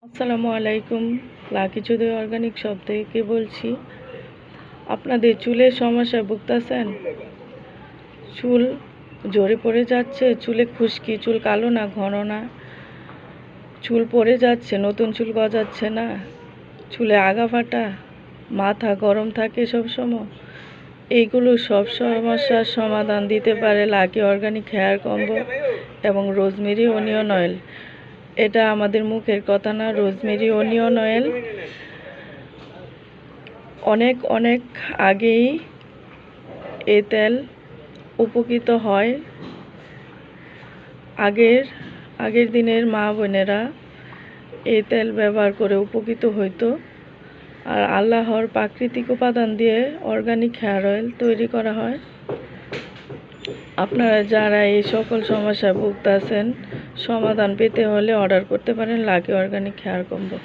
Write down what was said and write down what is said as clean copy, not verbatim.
আসসালামু আলাইকুম। Lucky Chowdhury organic shop থেকে বলছি। আপনাদের চুলের সমস্যায় ভুগতেছেন? চুল ঝরে পড়ে যাচ্ছে, চুলে খুশকি, চুল কালো না ঘন না, চুল পড়ে যাচ্ছে, নতুন চুল গজাচ্ছে না, চুলে আগা ফাটা, মাথা গরম থাকে সবসময়, এইগুলো সব সমস্যার সমাধান দিতে পারে লাকি অর্গানিক হেয়ার কম্বো এবং রোজমেরি অনিয়ন অয়েল। এটা আমাদের মুখের কথা না। রোজমেরি অনিয়ন অয়েল অনেক অনেক আগেই এ তেল উপকৃত হয়। আগের দিনের মা বোনেরা এই তেল ব্যবহার করে উপকৃত হইতো। আর আল্লাহর প্রাকৃতিক উপাদান দিয়ে অর্গানিক হেয়ার অয়েল তৈরি করা হয়। আপনারা যারা এই সকল সমস্যায় ভুগতেছেন, সমাধান পেতে হলে অর্ডার করতে পারেন লাকি অর্গানিক হেয়ার কম্বো।